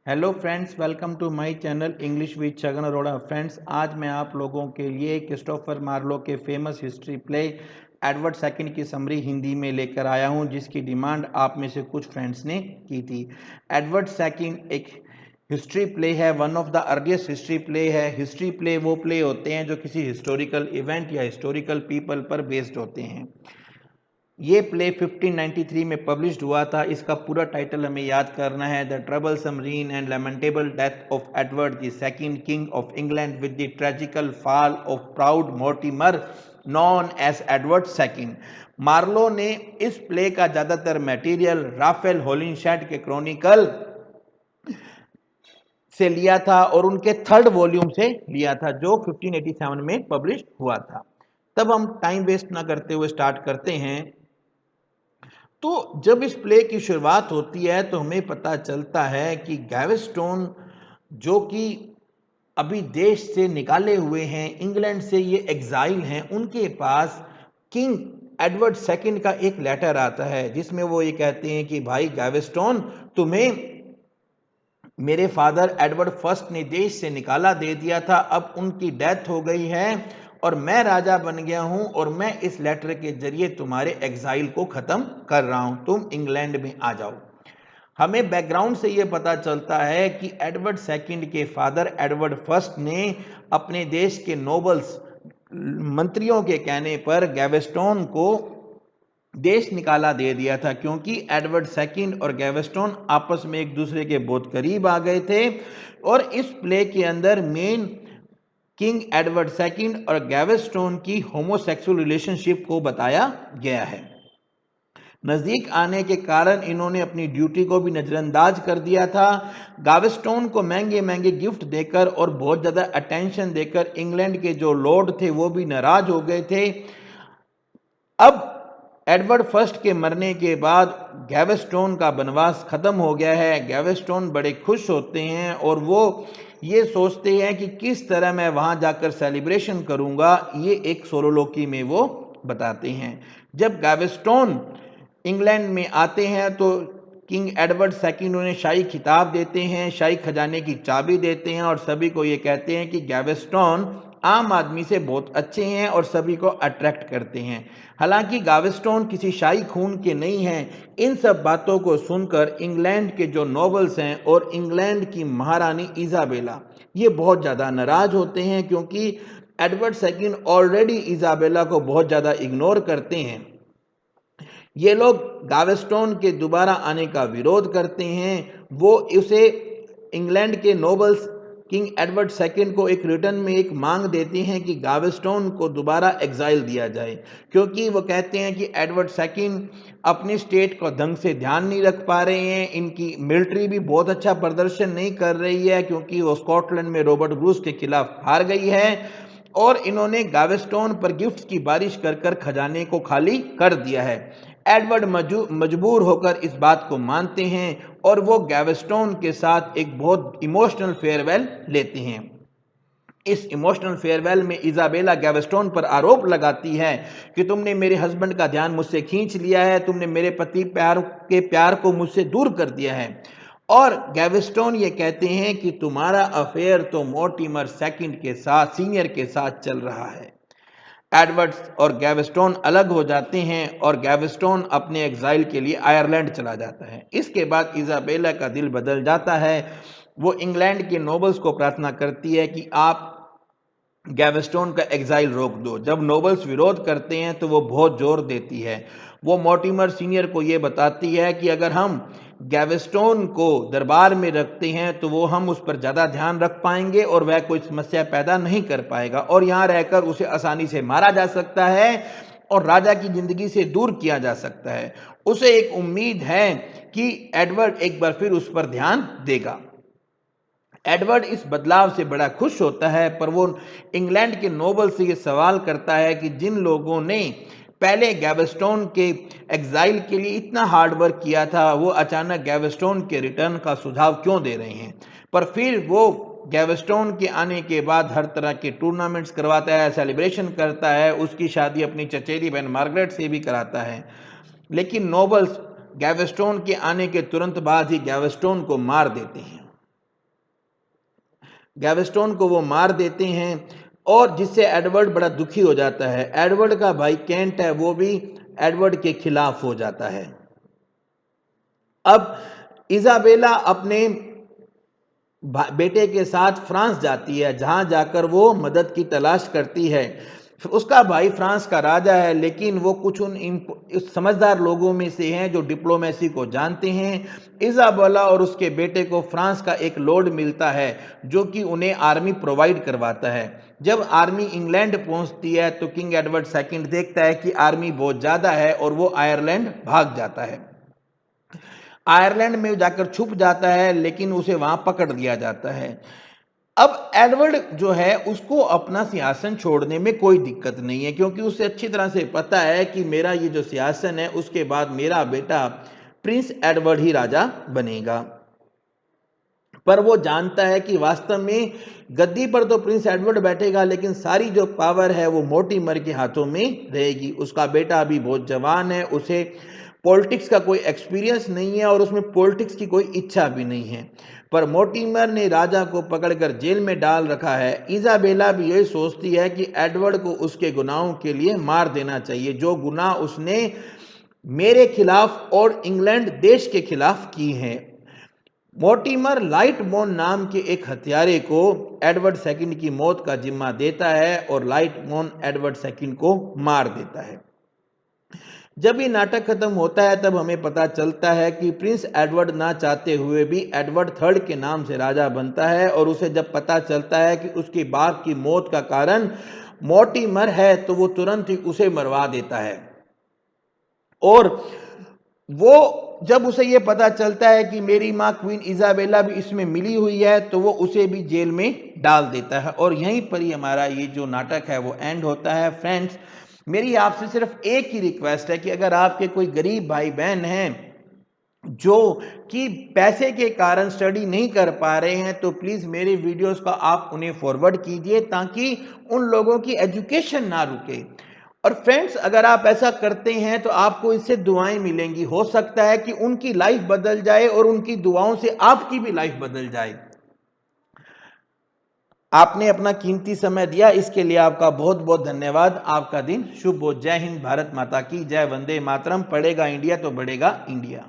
Hello friends, welcome to my channel English with Chhagan Arora. Friends, आज मैं आप लोगों के लिए क्रिस्टोफर मार्लो के famous history play Edward second की समरी हिंदी में लेकर आया हूं, जिसकी डिमांड आप में से कुछ फ्रेंड्स ने की थी। एडवर्ड सेकंड एक हिस्ट्री प्ले है, one of the earliest history play है। हिस्ट्री प्ले वो प्ले होते हैं जो किसी हिस्टोरिकल इवेंट या हिस्टोरिकल पीपल पर बेस्ड होते हैं। ये प्ले 1593 में पब्लिश्ड हुआ था। इसका पूरा टाइटल हमें याद करना है, the troublesome reign and lamentable death of Edward the second king of England with the tragical fall of proud Mortimer known as Edward second. Marlowe ने इस प्ले का ज़्यादातर मटेरियल राफेल होलिनशेड के क्रॉनिकल से लिया था और उनके थर्ड वॉल्यूम से लिया था, जो 1587 में पब्लिश हुआ था। तब हम टाइम वेस्ट ना करते हुए स्टार्ट करते हैं। तो जब इस प्ले की शुरुआत होती है तो हमें पता चलता है कि गैवेस्टोन, जो कि अभी देश से निकाले हुए हैं, इंग्लैंड से ये एग्जाइल हैं, उनके पास किंग एडवर्ड सेकंड का एक लेटर आता है जिसमें वो ये कहते हैं कि भाई गैवेस्टोन, तुम्हें मेरे फादर एडवर्ड फर्स्ट ने देश से निकाला दे दिया था, अब उनकी डेथ हो गई है और मैं राजा बन गया हूं और मैं इस लेटर के जरिए तुम्हारे एग्जाइल को खत्म कर रहा हूं, तुम इंग्लैंड में आ जाओ। हमें बैकग्राउंड से यह पता चलता है कि एडवर्ड सेकंड के फादर एडवर्ड फर्स्ट ने अपने देश के नोबल्स मंत्रियों के कहने पर गैवेस्टोन को देश निकाला दे दिया था, क्योंकि एडवर्ड सेकंड और गैवेस्टोन आपस में एक दूसरे के बहुत करीब आ गए थे। और इस प्ले के अंदर मेन किंग एडवर्ड सेकंड और गैवेस्टोन की होमोसेक्सुअल रिलेशनशिप को बताया गया है। नज़दीक आने के कारण इन्होंने अपनी ड्यूटी को भी नज़रअंदाज कर दिया था। गावेस्टोन को महंगे महंगे गिफ्ट देकर और बहुत ज़्यादा अटेंशन देकर इंग्लैंड के जो लॉर्ड थे वो भी नाराज हो गए थे। अब एडवर्ड फर्स्ट के मरने के बाद गैवेस्टोन का बनवास खत्म हो गया है। गैवेस्टोन बड़े खुश होते हैं और वो ये सोचते हैं कि किस तरह मैं वहाँ जाकर सेलिब्रेशन करूँगा, ये एक सोलोलोकी में वो बताते हैं। जब गैवेस्टोन इंग्लैंड में आते हैं तो किंग एडवर्ड सेकंड उन्हें शाही खिताब देते हैं, शाही खजाने की चाबी देते हैं और सभी को ये कहते हैं कि गैवेस्टोन आम आदमी से बहुत अच्छे हैं और सभी को अट्रैक्ट करते हैं। हालांकि गावेस्टोन किसी शाही खून के नहीं हैं। इन सब बातों को सुनकर इंग्लैंड के जो नोबल्स हैं और इंग्लैंड की महारानी इजाबेला, ये बहुत ज़्यादा नाराज होते हैं, क्योंकि एडवर्ड सेकंड ऑलरेडी इजाबेला को बहुत ज़्यादा इग्नोर करते हैं। ये लोग गावेस्टोन के दोबारा आने का विरोध करते हैं। वो उसे इंग्लैंड के नोबल्स किंग एडवर्ड सेकंड को एक रिटर्न में एक मांग देते हैं कि गावेस्टोन को दोबारा एग्जाइल दिया जाए, क्योंकि वो कहते हैं कि एडवर्ड सेकंड अपनी स्टेट को ढंग से ध्यान नहीं रख पा रहे हैं, इनकी मिलिट्री भी बहुत अच्छा प्रदर्शन नहीं कर रही है, क्योंकि वो स्कॉटलैंड में रॉबर्ट ब्रूस के खिलाफ हार गई है और इन्होंने गावेस्टोन पर गिफ्ट्स की बारिश कर कर खजाने को खाली कर दिया है। एडवर्ड मजबूर होकर इस बात को मानते हैं और वो गैवेस्टोन के साथ एक बहुत इमोशनल फेयरवेल लेते हैं। इस इमोशनल फेयरवेल में इजाबेला गैवेस्टोन पर आरोप लगाती है कि तुमने मेरे हस्बैंड का ध्यान मुझसे खींच लिया है, तुमने मेरे पति प्यार को मुझसे दूर कर दिया है। और गैवेस्टोन ये कहते हैं कि तुम्हारा अफेयर तो मोर्टिमर सेकंड के साथ, सीनियर के साथ चल रहा है। एडवर्ड्स और गैवेस्टोन अलग हो जाते हैं और गैवेस्टोन अपने एग्जाइल के लिए आयरलैंड चला जाता है। इसके बाद इजाबेला का दिल बदल जाता है। वो इंग्लैंड के नोबल्स को प्रार्थना करती है कि आप गैवेस्टोन का एग्जाइल रोक दो। जब नोबल्स विरोध करते हैं तो वो बहुत जोर देती है। वो मोर्टिमर सीनियर को ये बताती है कि अगर हम गैवेस्टोन को दरबार में रखते हैं तो वो हम उस पर ज़्यादा ध्यान रख पाएंगे और वह कोई समस्या पैदा नहीं कर पाएगा और यहाँ रहकर उसे आसानी से मारा जा सकता है और राजा की जिंदगी से दूर किया जा सकता है। उसे एक उम्मीद है कि एडवर्ड एक बार फिर उस पर ध्यान देगा। एडवर्ड इस बदलाव से बड़ा खुश होता है, पर वो इंग्लैंड के नोबल से ये सवाल करता है कि जिन लोगों ने पहले गैवेस्टोन के एग्जाइल के लिए इतना हार्ड वर्क किया था, वो अचानक गैवेस्टोन के रिटर्न का सुझाव क्यों दे रहे हैं। पर फिर वो गैवेस्टोन के आने के बाद हर तरह के टूर्नामेंट्स करवाता है, सेलिब्रेशन करता है, उसकी शादी अपनी चचेरी बहन मार्गरेट से भी कराता है। लेकिन नोबल्स गैवेस्टोन के आने के तुरंत बाद ही गैवेस्टोन को मार देते हैं। गैवेस्टोन को वो मार देते हैं और जिससे एडवर्ड बड़ा दुखी हो जाता है। एडवर्ड का भाई केंट है वो भी एडवर्ड के खिलाफ हो जाता है। अब इजाबेला अपने बेटे के साथ फ्रांस जाती है, जहां जाकर वो मदद की तलाश करती है। उसका भाई फ्रांस का राजा है, लेकिन वो कुछ उन समझदार लोगों में से हैं जो डिप्लोमेसी को जानते हैं। इजाबेला और उसके बेटे को फ्रांस का एक लॉर्ड मिलता है जो कि उन्हें आर्मी प्रोवाइड करवाता है। जब आर्मी इंग्लैंड पहुंचती है तो किंग एडवर्ड सेकंड देखता है कि आर्मी बहुत ज़्यादा है और वो आयरलैंड भाग जाता है। आयरलैंड में जाकर छुप जाता है, लेकिन उसे वहां पकड़ लिया जाता है। अब एडवर्ड जो है उसको अपना सिंहासन छोड़ने में कोई दिक्कत नहीं है, क्योंकि उसे अच्छी तरह से पता है कि मेरा ये जो सिंहासन है उसके बाद मेरा बेटा प्रिंस एडवर्ड ही राजा बनेगा। पर वो जानता है कि वास्तव में गद्दी पर तो प्रिंस एडवर्ड बैठेगा, लेकिन सारी जो पावर है वो मोर्टिमर के हाथों में रहेगी। उसका बेटा अभी बहुत जवान है, उसे पॉलिटिक्स का कोई एक्सपीरियंस नहीं है और उसमें पॉलिटिक्स की कोई इच्छा भी नहीं है। पर मोर्टिमर ने राजा को पकड़कर जेल में डाल रखा है। इजाबेला भी यही सोचती है कि एडवर्ड को उसके गुनाहों के लिए मार देना चाहिए, जो गुनाह उसने मेरे खिलाफ और इंग्लैंड देश के खिलाफ की हैं। मोर्टिमर लाइटबोन नाम के एक हत्यारे को एडवर्ड सेकंड की मौत का जिम्मा देता है और लाइटबोन एडवर्ड सेकंड को मार देता है। जब ये नाटक खत्म होता है तब हमें पता चलता है कि प्रिंस एडवर्ड ना चाहते हुए भी एडवर्ड थर्ड के नाम से राजा बनता है, और उसे जब पता चलता है कि उसके बाप की मौत का कारण मोर्टिमर है तो वो तुरंत ही उसे मरवा देता है। और वो जब उसे ये पता चलता है कि मेरी माँ क्वीन इजाबेला भी इसमें मिली हुई है तो वो उसे भी जेल में डाल देता है। और यहीं पर ही हमारा ये जो नाटक है वो एंड होता है। फ्रेंड्स, मेरी आपसे सिर्फ एक ही रिक्वेस्ट है कि अगर आपके कोई गरीब भाई बहन हैं जो कि पैसे के कारण स्टडी नहीं कर पा रहे हैं, तो प्लीज़ मेरे वीडियोस का आप उन्हें फॉरवर्ड कीजिए ताकि उन लोगों की एजुकेशन ना रुके। और फ्रेंड्स, अगर आप ऐसा करते हैं तो आपको इससे दुआएं मिलेंगी। हो सकता है कि उनकी लाइफ बदल जाए और उनकी दुआओं से आपकी भी लाइफ बदल जाए। आपने अपना कीमती समय दिया, इसके लिए आपका बहुत बहुत धन्यवाद। आपका दिन शुभ हो। जय हिंद, भारत माता की जय, वंदे मातरम। पढ़ेगा इंडिया तो बढ़ेगा इंडिया।